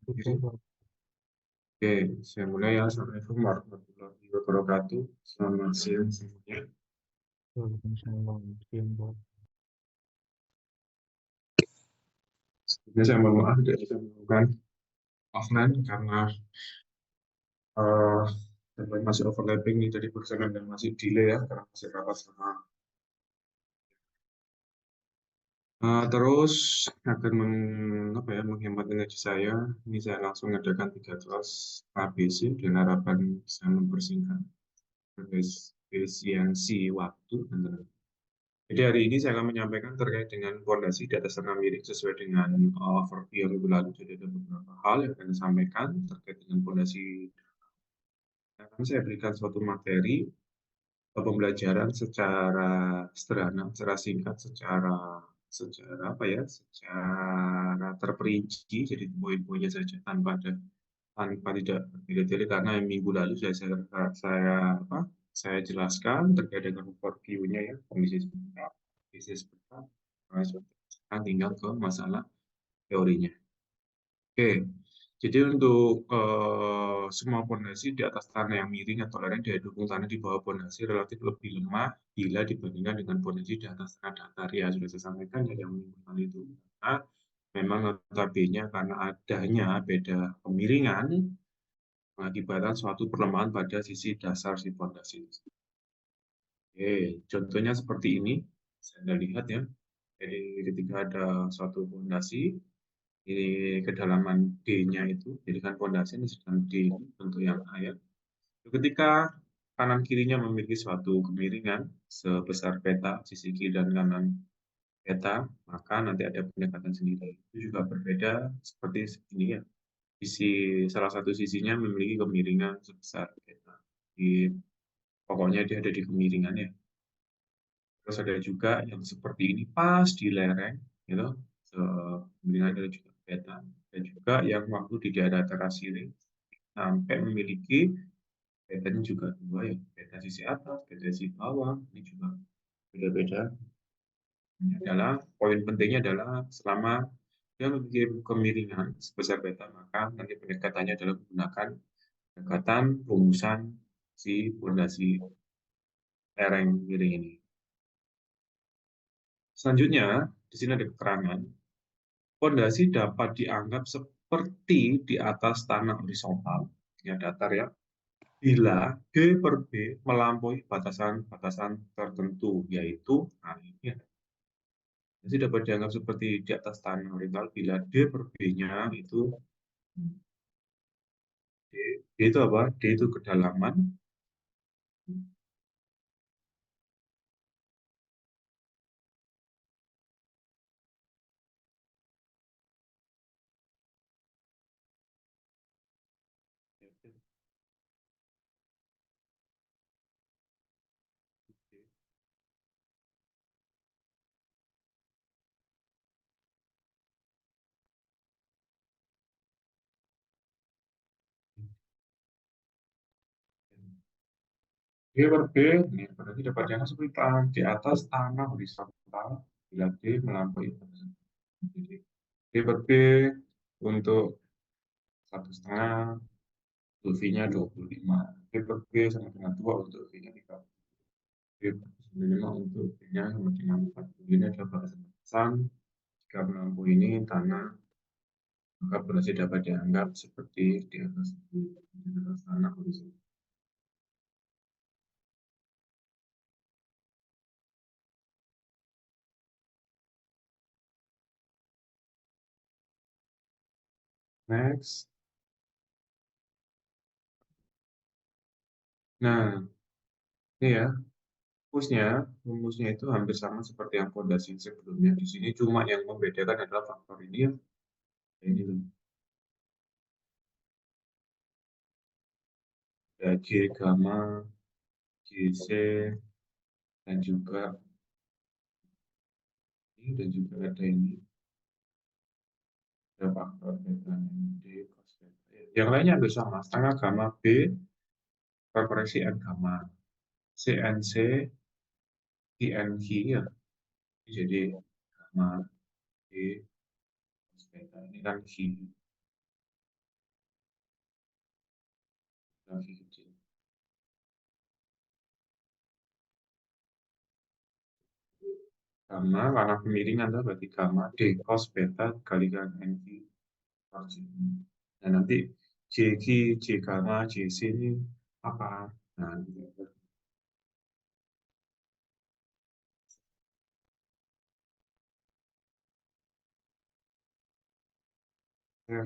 Oke, Betul. saya mulai ya. Assalamualaikum warahmatullahi wabarakatuh. Selamat siang semuanya. Waalaikumsalam. Siang. Sebelumnya saya mohon maaf tidak bisa melakukan offline karena eh masih overlapping nih dari perjalanan dan masih delay ya karena masih rapat sama. Terus agar menghemat energi saya, ini saya langsung adakan 3 kelas ABC dengan harapan bisa mempersingkat efisiensi waktu dan tenaga. Jadi hari ini saya akan menyampaikan terkait dengan fondasi di atas tanah miring sesuai dengan overview yang minggu lalu. Jadi ada beberapa hal yang akan saya sampaikan terkait dengan fondasi. Akan saya berikan suatu materi pembelajaran secara sederhana, secara singkat, secara apa ya, secara terperinci. Jadi poin-poinnya saja tanpa tidak bertele-tele karena yang minggu lalu saya jelaskan terkait dengan overview-nya ya, kondisi sebentar, bisnis sebentar. Sekarang tinggal ke masalah teorinya. Oke, jadi untuk semua pondasi di atas tanah yang miring atau lereng daya dukung tanah di bawah pondasi relatif lebih lemah bila dibandingkan dengan pondasi di atas tanah datar. Ya, sudah saya sampaikan ya yang minggu lalu itu. Nah, memang notabene karena adanya beda kemiringan mengakibatkan suatu perlemahan pada sisi dasar si pondasi. Oke, contohnya seperti ini. Saya Anda lihat ya. Jadi ketika ada suatu pondasi, ini kedalaman D-nya itu, jadi kan pondasi ini sedang D untuk yang A ya. Ketika kanan kirinya memiliki suatu kemiringan sebesar peta, sisi kiri dan kanan peta, maka nanti ada pendekatan sendiri. Itu juga berbeda seperti ini ya. Salah satu sisinya memiliki kemiringan sebesar peta. Pokoknya dia ada di kemiringan ya. Terus ada juga yang seperti ini pas di lereng, gitu. Kemiringan ada juga peta. Dan juga yang waktu di daerah terasiring sampai memiliki petanya juga dua ya, peta sisi atas, peta sisi bawah, ini juga beda-beda. Ini adalah poin pentingnya adalah selama dia memiliki kemiringan sebesar peta, maka nanti pendekatannya adalah menggunakan pendekatan rumusan si pondasi lereng miring ini. Selanjutnya, di sini ada keterangan, pondasi dapat dianggap seperti di atas tanah horizontal, ya datar ya, bila D per B melampaui batasan-batasan tertentu, yaitu, nah ini ada. Jadi dapat dianggap seperti di atas tanah horizontal bila D per B-nya itu, D itu apa? D itu kedalaman, D per B, ini berarti dapat dianggap seperti di atas tanah horizontal bila D melampaui batasan. Jadi, D per B untuk 1,5, untuk V-nya 25. D per B sama dengan 2 untuk V-nya 30. D per 95 untuk V-nya sama dengan 40. Ini adalah batasan-batasan. Jika melampaui ini tanah, maka berarti dapat dianggap seperti di atas tanah horizontal. Next. Nah, ini ya, rumusnya itu hampir sama seperti yang fondasi sebelumnya. Di sini cuma yang membedakan adalah faktor ini ya. Ini loh. Ada G gamma, GC, dan juga ada ini. Ada faktor beta D, cos beta. Yang lainnya hampir sama. Setengah gamma B per koreksi N gamma. CNC, INQ ya. Jadi gamma D, cos beta. Ini kan Q. V kecil. Gamma karena kemiringan tuh berarti gamma D cos beta dikalikan NV per J. Nah, nanti JQ, J gamma, JC ini apa? Nah, gitu. Ya,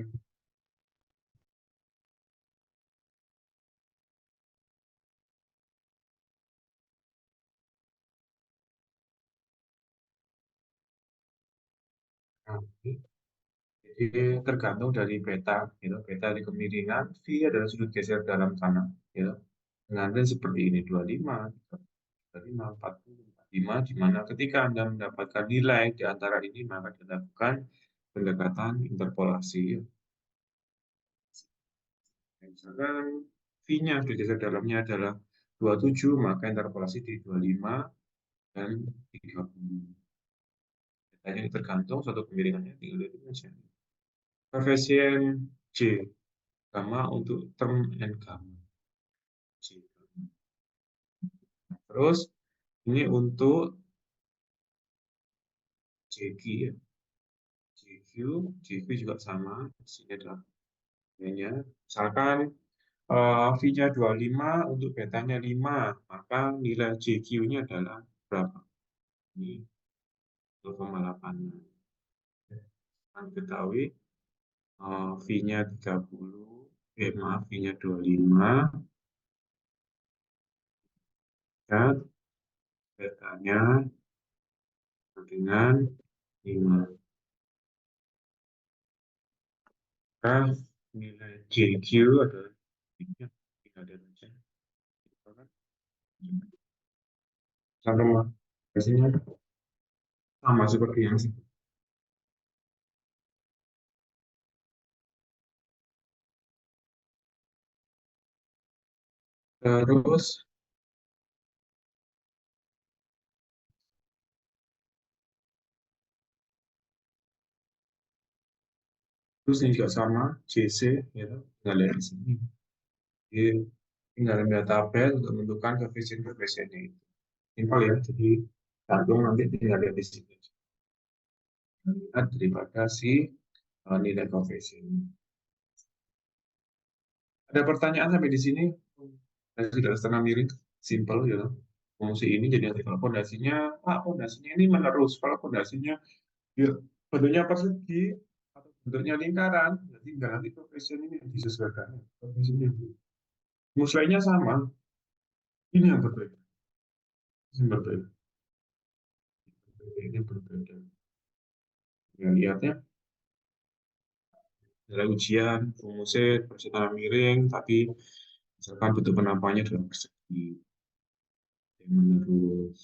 nanti jadi tergantung dari beta, gitu. Beta di kemiringan, V adalah sudut geser dalam tanah, gitu. Dengan range seperti ini 25, 35, 40, 45, di mana ketika Anda mendapatkan nilai di antara ini maka dilakukan pendekatan interpolasi. Misalkan V-nya sudut geser dalamnya adalah 27, maka interpolasi di 25 dan 30. Datanya ini tergantung suatu kemiringannya tinggal lihat aja. Koefisien J gamma untuk term N gamma. J gamma. Terus ini untuk JQ ya. JQ, JQ juga sama. Di sini adalah nilainya. Misalkan V-nya 25 untuk betanya 5, maka nilai JQ-nya adalah berapa? Ini 0,8. Kan ketahui V-nya 30, maaf, V-nya 25, dan betanya dengan 5. Maka nilai JQ adalah tinggal ada aja. Sama biasanya sama seperti yang sih. Terus terus ini juga sama JC gitu. Tinggal lihat di sini. Jadi tinggal ambil tabel untuk menentukan koefisien-koefisiennya itu. Simpel ya. Jadi gantung nanti tinggal lihat di sini. Lihat daripada si nilai koefisien. Ada pertanyaan sampai di sini? Sudah setengah miring, simple ya. Fungsi ini jadi nanti kalau pondasinya, pondasinya ini menerus. Kalau pondasinya ya, bentuknya persegi atau bentuknya lingkaran, jadi nanti koefisien ini disesuaikan. Koefisien ini. Muslainya sama, ini yang berbeda. Ini yang berbeda. Ini berbeda. Ya, lihatnya, ada ujian, rumusnya persetan miring, tapi misalkan bentuk penampakannya dalam persegi. Yang menerus.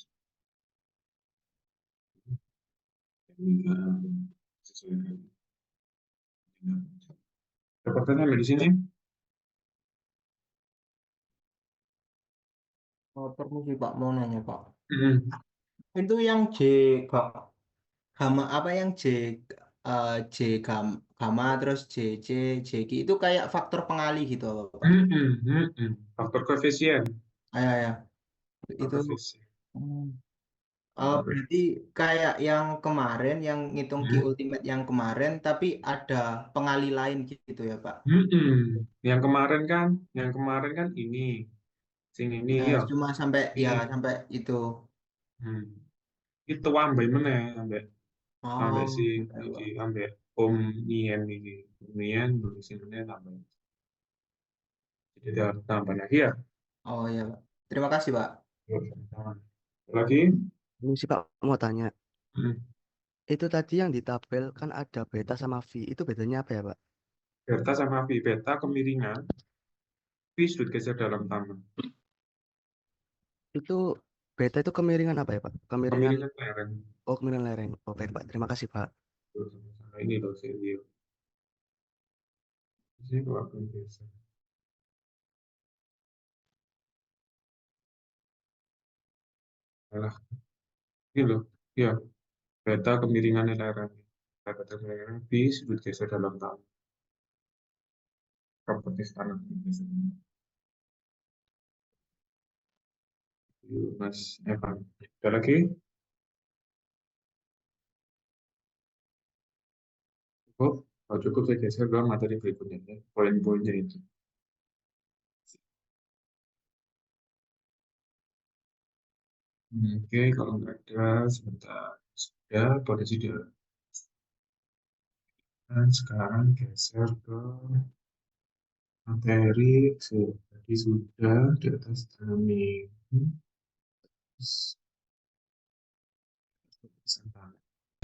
Lingkaran. Sesuaikan. Ada pertanyaan di sini? Oh, permisi Pak, mau nanya Pak. Hmm. Itu yang J ga- gamma apa yang J gamma terus JQ itu kayak faktor pengali gitu apa Pak? Faktor koefisien. Ya, Faktor itu koefisien. hmm, Faktor berarti kayak yang kemarin yang ngitung Q koefisien. ultimate yang kemarin tapi ada pengali lain gitu ya Pak. Yang kemarin kan ini, sing ini Ya, ya, cuma sampai ini. ya sampai itu. Hmm. Itu ambil mana, ambil ambil si Oh, sampai ini Pak. ambil Om Nien ini, Om Nien dulu sini tambah. Jadi dia tambah lagi ya. Oh ya Pak. Terima kasih Pak. Yuk, sama-sama. Lagi, Ini sih Pak mau tanya, hmm. itu tadi yang di tabel kan ada beta sama V, itu bedanya apa ya Pak? Beta sama V, beta kemiringan, V sudut geser dalam tanah. Itu beta itu kemiringan apa ya Pak? Kemiringan, Kemiringan lereng. oh kemiringan lereng. Oh baik Pak, terima kasih Pak. Terus sama ini loh sini. Di sini waktu geser. Alah, ini loh. Ya, beta kemiringan lereng. Beta kemiringan V sudut geser dalam tanah. Properti tanah. Mas Evan. Ada lagi? Cukup? Kalau cukup saya geser ke materi berikutnya ya. Poin-poinnya itu. Oke, kalau nggak ada, sebentar. Sudah, pada sudah. Dan sekarang geser ke materi. Tadi sudah di atas dynamic.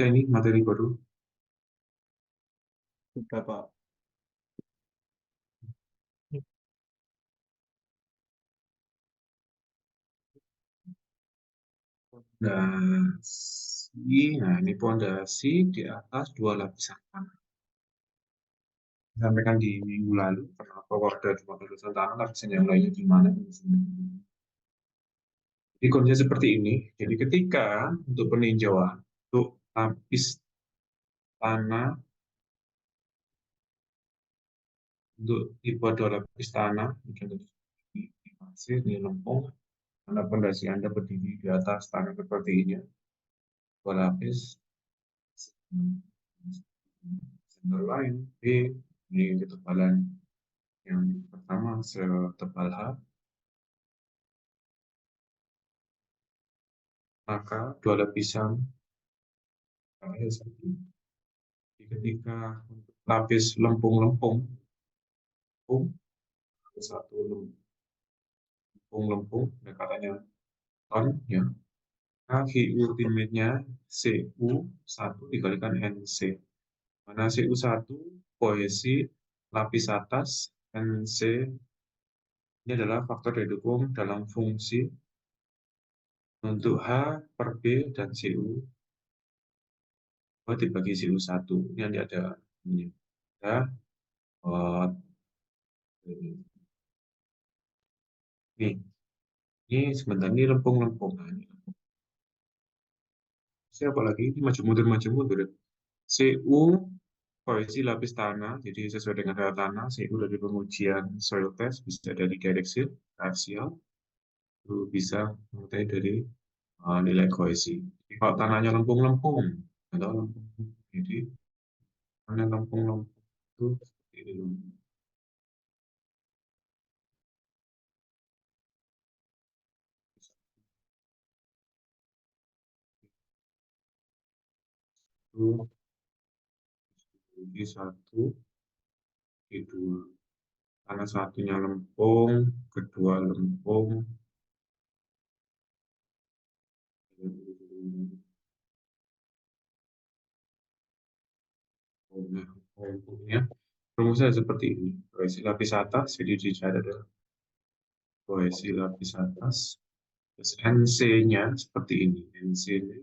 Ini materi baru. Sudah, Pak. Pondasi, nah ini pondasi di atas dua lapisan tanah. Sampaikan di minggu lalu, kenapa kok ada dua lapisan tanah, lapisan yang lainnya di mana? Jadi kondisinya seperti ini. Jadi ketika untuk peninjauan, untuk lapis tanah, untuk tipe dua lapis tanah, mungkin di pasir, di lempung, karena pondasi Anda berdiri di atas tanah seperti ini, dua lapis, sender lain, B, ini ketebalan yang pertama setebal H, maka dua lapisan seperti ini. Ketika untuk lapis lempung-lempung, satu lempung-lempung, katanya ton, ya. Kaki ultimate-nya CU1 dikalikan NC. Mana CU1 kohesi lapis atas, NC ini adalah faktor didukung dalam fungsi untuk H per B dan CU dibagi CU1. Ini yang ada. Ya, ini sebentar, ini lempung-lempung. Nah, ini siapa lagi? Ini maju mundur. CU kohesi lapis tanah, jadi sesuai dengan data tanah, CU dari pengujian soil test, bisa dari direct seal, axial, itu bisa mulai dari nilai kohesi. Jadi, kalau tanahnya lempung-lempung, atau lempung, jadi tanah lempung-lempung itu seperti ini. Itu satu, kedua. Karena satunya lempung, kedua lempung, lempungnya rumusnya seperti ini. Kohesi lapis atas, jadi dicari adalah kohesi lapis atas, terus NC-nya seperti ini. NC-nya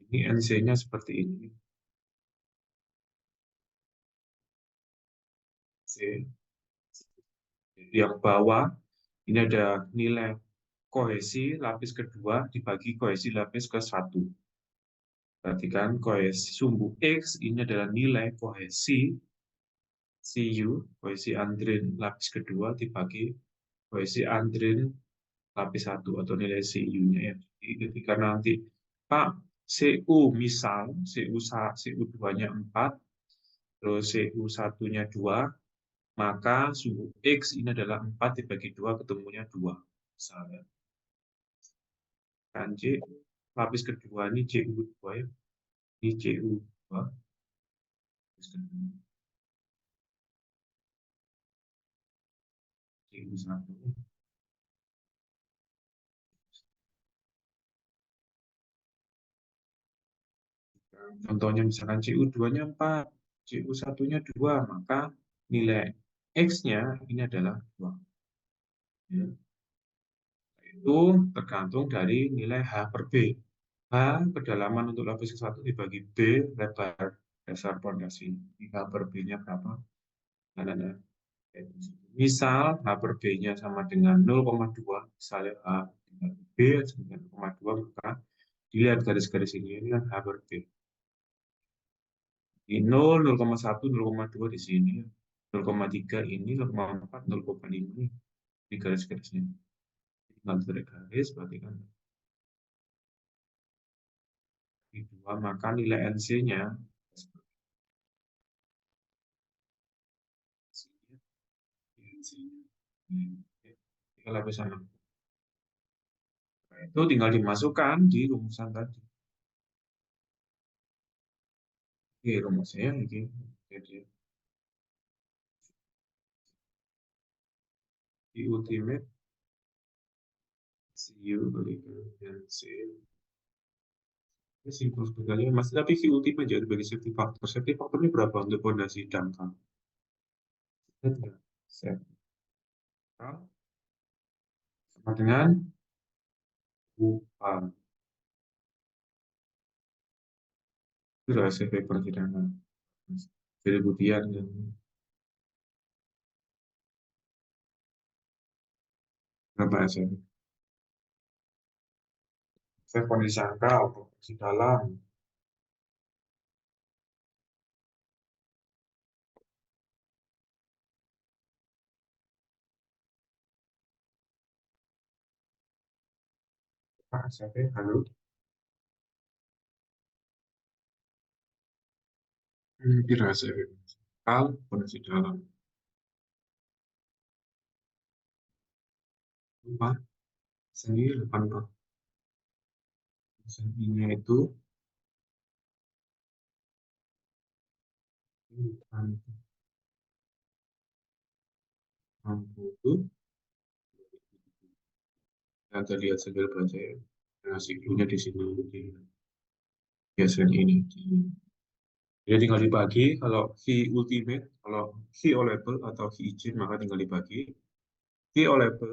ini NC-nya seperti ini. C. Yang bawah ini ada nilai kohesi lapis kedua dibagi kohesi lapis ke 1. Perhatikan kohesi sumbu X ini adalah nilai kohesi CU, kohesi andrin lapis kedua dibagi kohesi andrin lapis 1 atau nilai CU-nya ya. Jadi ketika nanti Pak CU misal CU2-nya 4, terus CU1-nya 2, maka sumbu X ini adalah 4 dibagi 2, ketemunya 2. Misalnya. Kan C, lapis kedua ini CU2 ya. Ini CU2. CU1. Contohnya misalkan CU2-nya 4, CU1-nya 2, maka nilai X-nya ini adalah 2. Ya. Itu tergantung dari nilai H per B. H kedalaman untuk lapis ke-1 dibagi B lebar dasar pondasi. H per B-nya berapa? Nah. Misal H per B-nya sama dengan 0,2, misalnya H dengan B sama 0,2, maka dilihat garis-garis ini kan H per B. Di 0, 0,1, 0,2 di sini. 0,3 ini, 0,4, 0,5 di garis-garisnya. Tinggal tarik garis, berarti kan di 2, maka nilai NC-nya tinggal lapisan 6. Nah, itu tinggal dimasukkan di rumusan tadi. Oke, rumusnya ini. Jadi, di ultimate CU berikan NC. Ini simpel sekali, Mas. Tapi si ultimate jadi bagi safety factor. Safety factornya berapa untuk fondasi dangkal? Safety factor sama dengan UA. Itu rahasia paper cadangan. Jadi butian yang berapa ya? Saya kondisi angka operasi dalam. Saya halo. Dirasa angka kondisi dalam. Lupa. Sendiri 8 sentinya itu 60. Nanti lihat sambil baca ya. Nah, siklunya di sini di biasanya ini. Jadi tinggal dibagi kalau V ultimate, kalau V all label atau V izin maka tinggal dibagi V all label,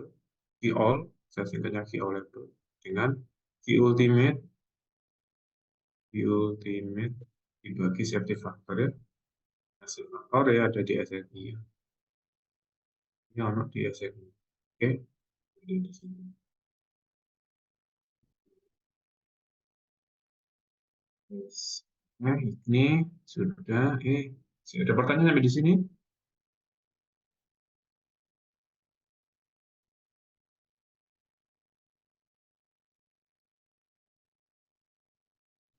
V all, saya singkatnya V all label dengan V ultimate, V ultimate dibagi safety factor ya. Hasil faktor ya ada di SNI ya. Ini ada di SNI. Oke, jadi di sini. Yes. Nah, ini sudah sudah pertanyaan sampai di sini?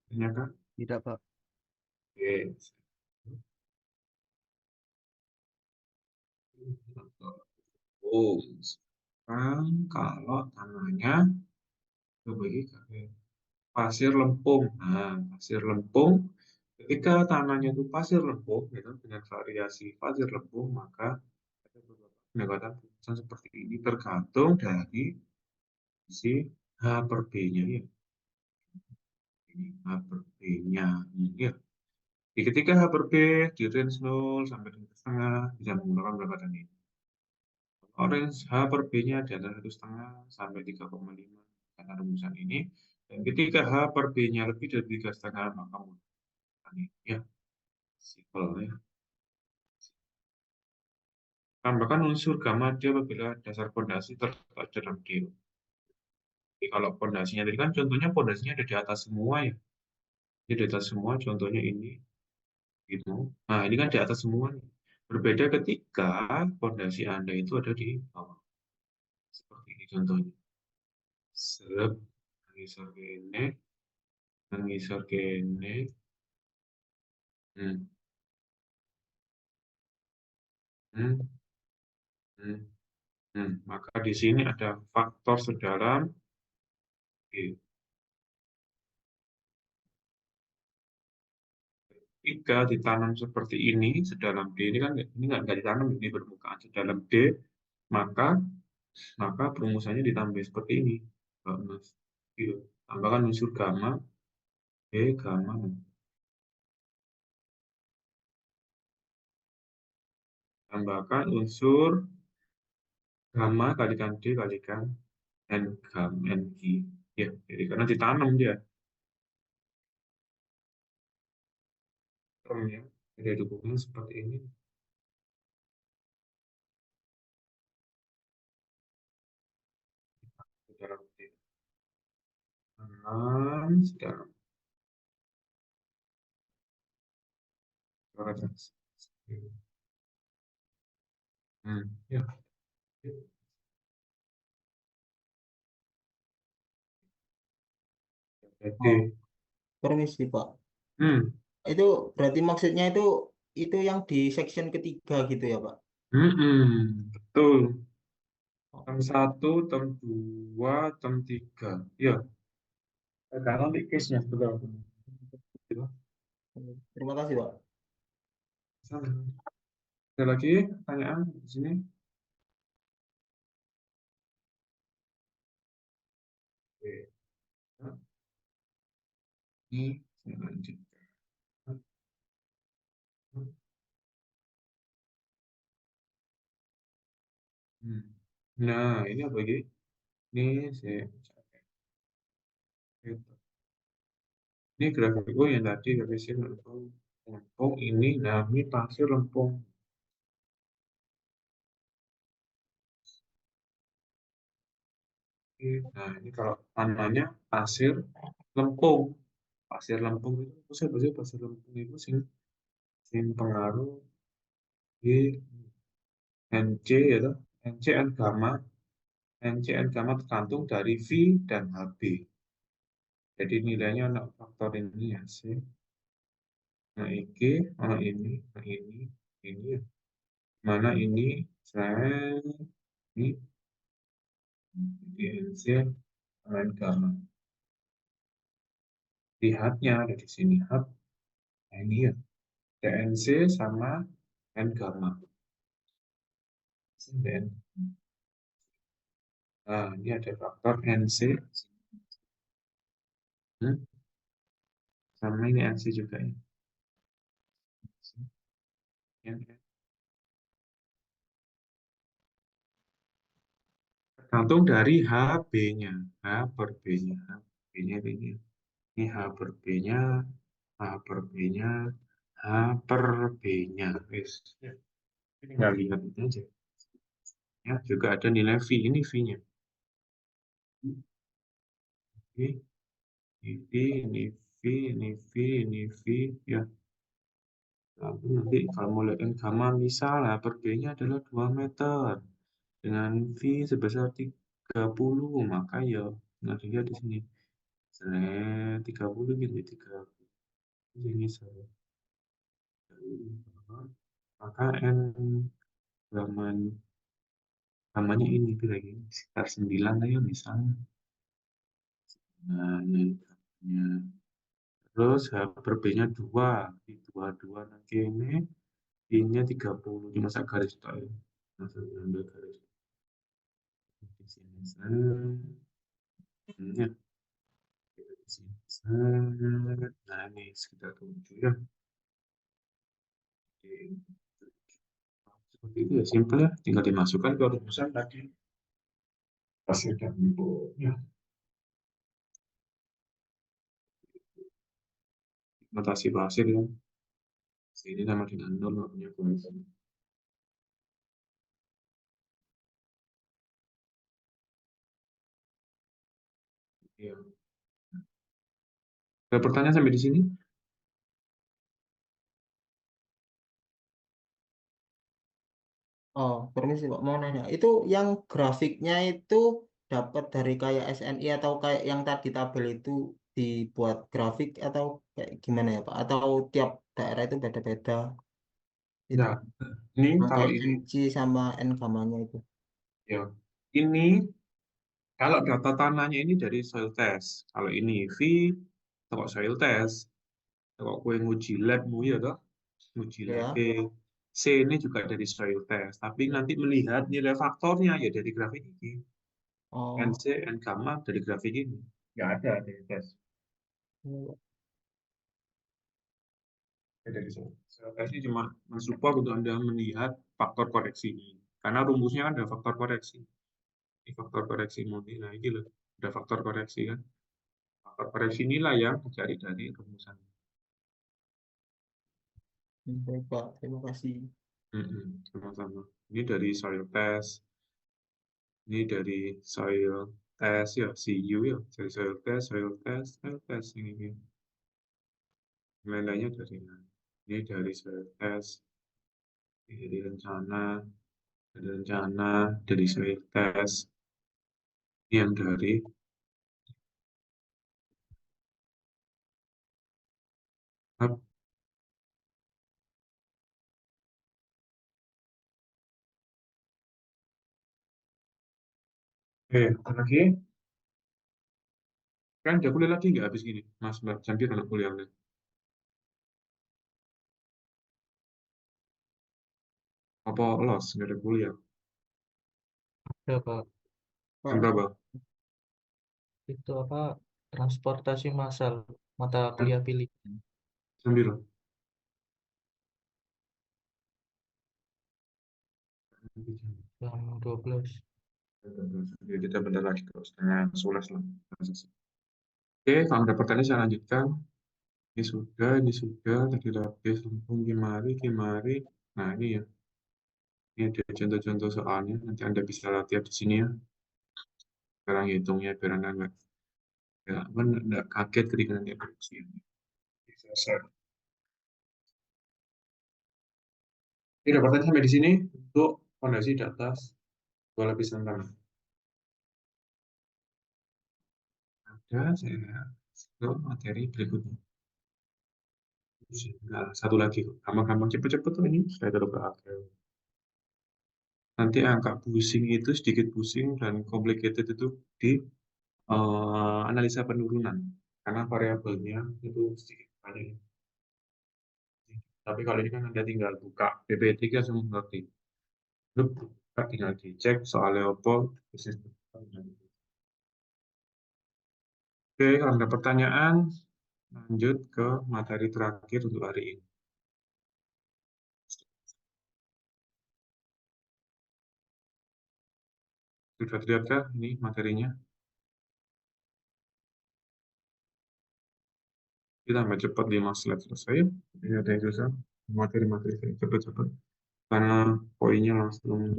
Tanyakan? Tidak, Pak. Oke. Oh, sekarang kalau tanahnya kebagi pasir lempung. Nah, pasir lempung, ketika tanahnya itu pasir lempung, gitu, dengan variasi pasir lempung, maka ada beberapa pendekatan putusan seperti ini tergantung dari si H per B-nya ya. Ini H per B-nya. Ya. Jadi ketika H per B di range 0 sampai dengan setengah, bisa menggunakan pendekatan ini. Orange H per B-nya di antara 1,5 sampai 3,5 karena rumusan ini. Dan ketika H per B-nya lebih dari 3,5 maka menggunakan ini. Ya, simpel ya. Tambahkan unsur gamma D apabila dasar fondasi terletak dalam D. Jadi kalau fondasinya tadi kan contohnya fondasinya ada di atas semua ya. Jadi di atas semua contohnya ini gitu. Nah, ini kan di atas semua nih. Berbeda ketika fondasi Anda itu ada di bawah. Seperti ini contohnya. Serep, mengisor kene, mengisor kene. Hmm, hmm, hmm, Maka di sini ada faktor sedalam G. Jika ditanam seperti ini, sedalam D ini kan ini nggak ditanam, ini permukaan sedalam D, maka maka perumusannya ditambah seperti ini, Mas. Gitu. Tambahkan unsur gamma, B, gamma. Tambahkan unsur gamma kalikan D kalikan N gamma N G. Ya, jadi karena ditanam dia. Ya. Jadi dukungan seperti ini. Sedalam D. Tanam sedalam aja. Ya. Jadi, Oh, permisi Pak. hmm, Itu berarti maksudnya itu yang di section ketiga gitu ya Pak? betul. Oh, Term 1, term 2, term 3. Ya, sekarang di case-nya betul. Gitu. terima kasih Pak. Ada lagi pertanyaan di sini? Oke. Nah, ini saya lanjut. Hmm. Nah, ini apa lagi? Ini saya ini grafikku yang tadi habisin lempung. Lempung ini, nah ini pasir lempung. Oke, nah, ini kalau namanya pasir lempung. Pasir lempung itu pasir lempung itu sing pengaruh di NC ya toh. NC gamma, NC gamma tergantung dari V dan HB. Jadi nilainya ada faktor ini ya sih. Nah, ini ya. Mana ini, saya ini, NC gamma. Lihatnya ada di sini hub. Nah, ini ya. DNC sama N gamma. DN. Nah, ini ada faktor NC. Hmm, sama ini NC juga ya. Tergantung dari HB-nya. H per B-nya. B-nya ini. Ini H per B-nya. H per B-nya. H per B-nya. Wis. Ini nggak lihat itu aja. Ya, juga ada nilai V. Ini V-nya. V, ini V, ini V, ini V, ini V. Ya, lalu nanti kalau mau lihat gamma misalnya per B-nya adalah 2 meter dengan V sebesar 30, maka ya nah dilihat di sini. Selain 30 gitu, 30 ini saya. Maka N gaman gamanya ini lagi sekitar 9 lah ya misalnya. Nah, ini gamanya. Terus H per B-nya 2, di 22 nanti ini-nya 30, dimasak garis tak ya. Masuk ambil garis di sini. Ya, di sini. Nah, ini sekitar 7 ya. Oke. Seperti itu ya, simpel ya. Tinggal dimasukkan ke rumusan tadi. Pasir dan ya. Notasi pasir ya. Sini sama dengan nol nggak punya kualitas. Ya. Ada pertanyaan sampai di sini? Oh, permisi Pak, mau nanya. Itu yang grafiknya itu dapat dari kayak SNI atau kayak yang tadi tabel itu dibuat grafik atau kayak gimana ya Pak? Atau tiap daerah itu beda-beda itu Nah, ini kalau rangkaian ini NC sama N gamanya itu. ya. Ini kalau data tanahnya ini dari soil test. Kalau ini V, toko soil test. Toko kue nguji labmu ya toh, nguji lab. Ya. C ini juga dari soil test. Tapi nanti melihat nilai faktornya ya dari grafik ini. NC, Oh. N gamma dari grafik ini. Nggak ada dari tes. Ya, dari soil test ini cuma mensupport untuk Anda melihat faktor koreksi ini. Karena rumusnya kan ada faktor koreksi. Ini faktor koreksi murni. Nah, ini loh. Ada faktor koreksi kan. Faktor koreksi inilah yang dicari dari rumusan. Baik Pak, terima kasih. Sama-sama. Ini dari soil test. Ini dari soil test ya, CU ya. Dari soil test, soil test, soil test. Ini. Lain-lainnya dari mana? Ini dari swab test, dari rencana, dari swab test, ini yang dari hub. Oke, apa lagi? Kan udah kuliah lagi nggak habis gini, Mas Mbak? Jam berapa anak kuliah? Apa los, nggak ada kuliah? Ya, Pak. Jam Pak, berapa? Itu apa? Transportasi massal mata Jam, kuliah pilih jam berapa? jam 12. Jadi kita bentar lagi kok, setengah 11 lah. Oke, kalau ada pertanyaan saya lanjutkan. Ini sudah, tadi lapis, langsung Kimari, Kimari. Nah, ini ya. Ini ada contoh-contoh soalnya, nanti Anda bisa latihan di sini ya. Sekarang hitungnya biar Anda nggak kaget ketika nanti ada ujian. Selesai. Ini ada pertanyaan sampai di sini untuk fondasi di atas dua lapisan tanah. Ada, saya ke materi berikutnya. Nah, satu lagi, gampang-gampang cepet-cepet tuh ini saya taruh ke akhir. Nanti angka pusing itu sedikit pusing dan complicated itu di analisa penurunan karena variabelnya itu sedikit banyak. Tapi kalau ini kan Anda tinggal buka PP3 semua ngerti. Lalu buka, tinggal dicek soalnya apa, bisnis. Oke, kalau ada pertanyaan, lanjut ke materi terakhir untuk hari ini. Sudah terlihat kan ini materinya? Kita tambah cepat 5 slide selesai. Ini ada yang susah. Materi-materi saya cepat-cepat. Karena poinnya langsung.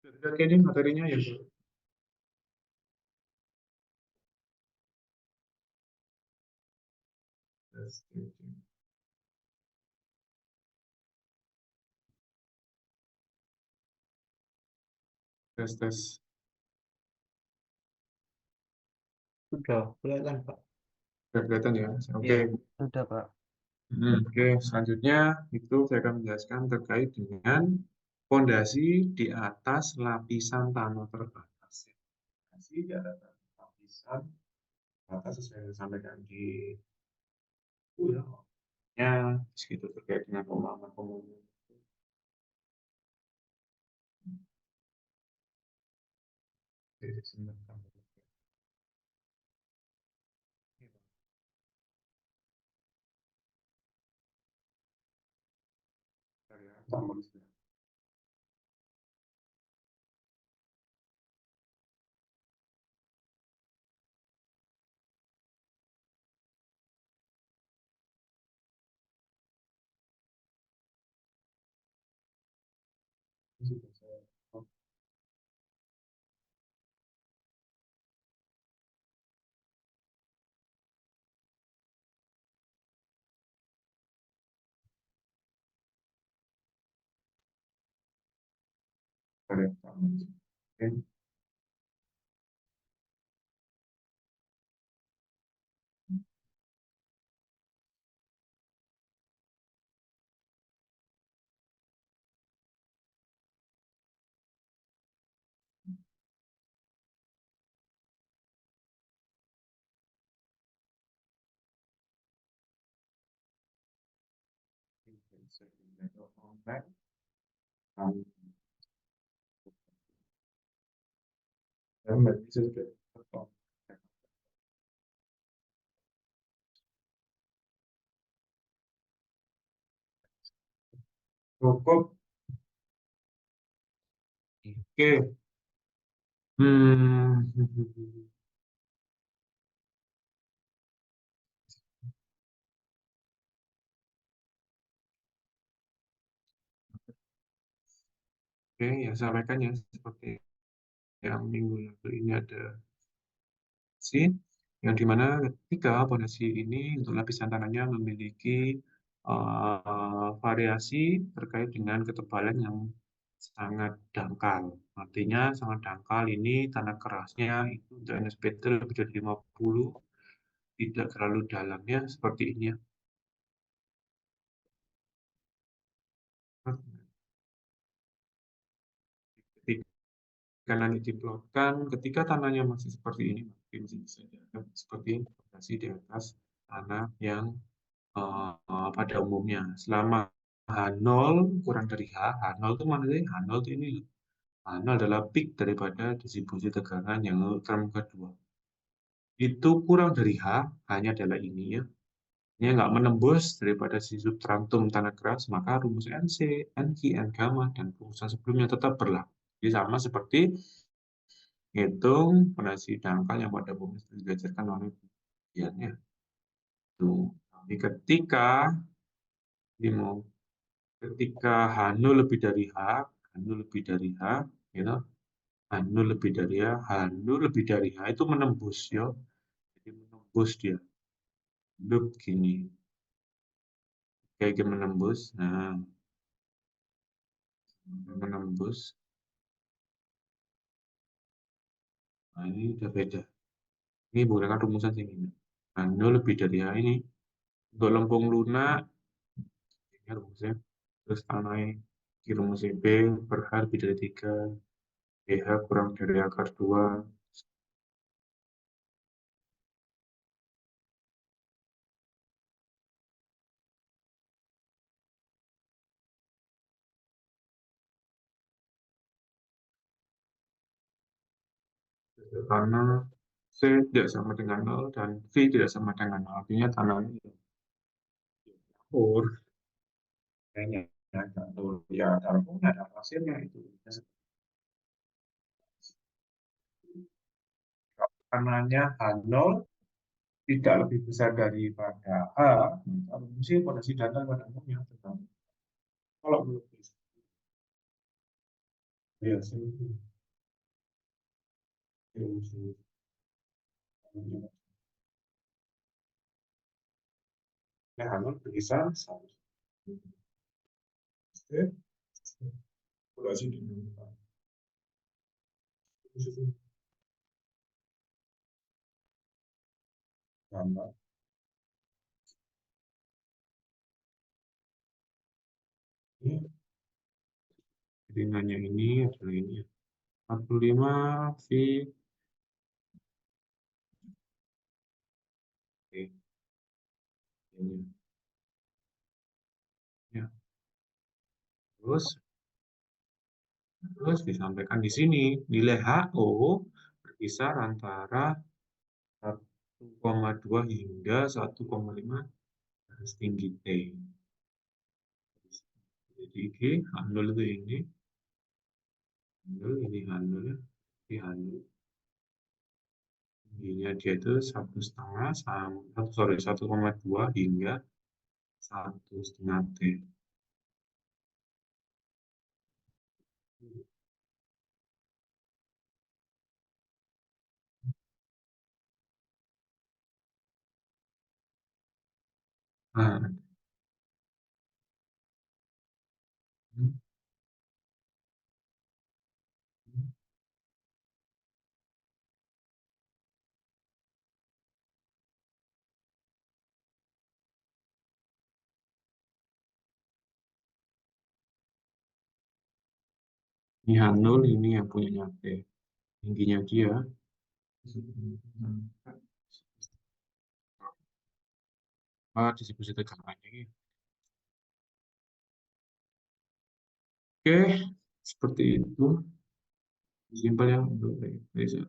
Sudah terlihat ini materinya ya. Tes, tes. sudah kelihatan, Pak. Sudah kelihatan ya? Oke. Iya. Sudah, Pak. Oke, selanjutnya itu saya akan menjelaskan terkait dengan fondasi di atas lapisan tanah terbatas. Fondasi di atas lapisan atas sesuai yang disampaikan di ya, segitu terkait dengan pemahaman. Oke, sebentar. Bentar ya, tambah di sini. Bentar ya, tambah di sini. Oke. Cukup. Oke. Hmm. Oke, Oke, ya sampaikan ya seperti yang minggu lalu ini ada sih, yang dimana ketika fondasi ini untuk lapisan tanahnya memiliki variasi terkait dengan ketebalan yang sangat dangkal. Artinya sangat dangkal ini tanah kerasnya itu untuk NSPT lebih dari 50, tidak terlalu dalamnya seperti ini ya. Ketika nanti diplotkan, ketika tanahnya masih seperti ini, mungkin bisa dianggap seperti fondasi di atas tanah yang pada umumnya. Selama H0 kurang dari H0 itu mana sih? H0 itu ini loh. H0 adalah peak daripada distribusi tegangan yang term kedua. Itu kurang dari H, hanya adalah ini ya. Ini nggak menembus daripada si substrantum tanah keras, maka rumus NC, NQ, N gamma, dan rumusan sebelumnya tetap berlaku. Jadi sama seperti hitung fondasi dangkal yang pada umumnya sudah diajarkan oleh ya. Tuh. Tapi ketika mau ketika H0 lebih dari H, H0 lebih dari H, gitu. H0 lebih dari H, H0 lebih dari H itu menembus ya. Jadi menembus dia. Loop gini. Kayak menembus. Nah, menembus. Nah, ini udah beda. Ini menggunakan rumusan ini. H0 lebih dari H ini. Untuk lempung lunak, ini rumusnya. Terus tanah di rumusnya B per H lebih dari 3. BH kurang dari akar 2. Karena C tidak sama dengan 0 dan V tidak sama dengan 0. Artinya tanahnya campur. Kayaknya campur. Ya, campurnya ada hasilnya itu. Tanahnya H0 tidak lebih besar daripada H, kalau mesti fondasi data pada umumnya. Kalau belum bisa, ya sih. Ya, sih. Ya, H0 berkisar 1. Oke, populasi di Indonesia. Gambar. Ini jaringannya ini adalah ini. 45 V. Oke. Ini. Ya. Terus disampaikan di sini nilai HO berkisar antara 1,2 hingga 1,5 garis tinggi T. Jadi G, H0 itu ini, H0 ini H0 ya, di H0. Tingginya dia itu 1,5 sorry 1,2 hingga 1,5 T. Nah, ini H0 ini yang punya T. Tingginya dia distribusi tegangannya ini. Oke, seperti itu. Simpel ya untuk bisa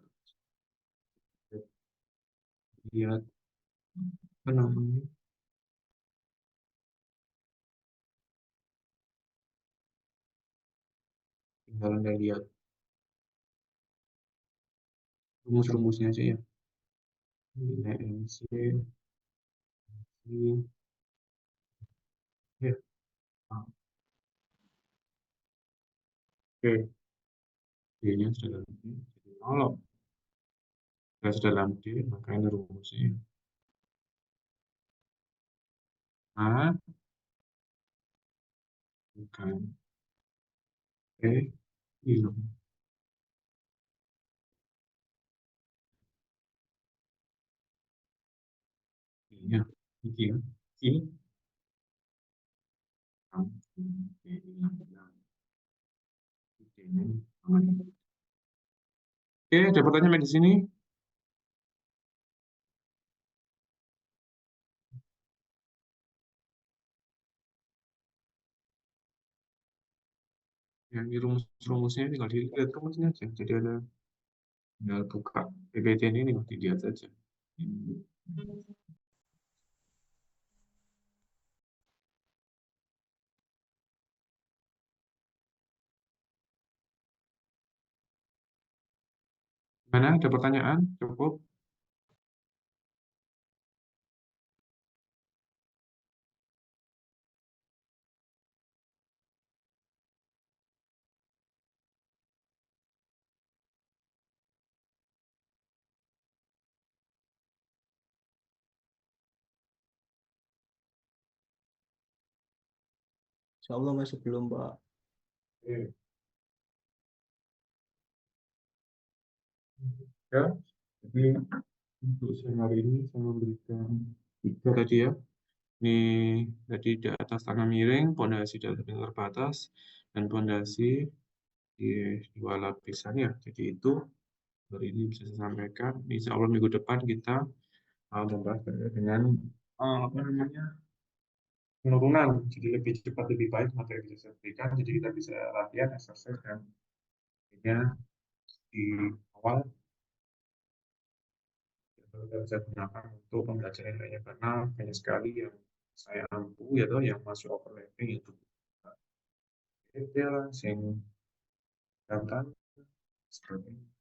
lihat apa namanya tinggal anda lihat rumus-rumusnya aja ya. Nilai NC ini ya. Oke. D-nya sudah dalam D. Jadi kalau sudah dalam D, maka ini rumusnya. A bukan E hilang. Iya, ini ya. Ini Oke, ada pertanyaan di sini. Yang di rumus-rumusnya tinggal dilihat rumusnya aja. Jadi ada tinggal buka PPT ini tinggal dilihat saja. Mana ada pertanyaan? Cukup. Insya Allah masih belum, Pak. Oke. Ya, jadi untuk siang hari ini saya memberikan tiga tadi ya. Ini tadi di atas tanah miring, pondasi dalam terbatas, dan pondasi di dua lapisan ya. Jadi itu hari ini bisa saya sampaikan. Insya Allah minggu depan kita membahas terkait dengan apa namanya penurunan. Jadi lebih cepat lebih baik materi yang bisa saya berikan. Jadi kita bisa latihan, exercise dan akhirnya di awal kita bisa gunakan untuk pembelajaran lainnya karena banyak sekali yang saya ampu ya toh yang masuk overlapping itu detail, sing gampang seperti ini.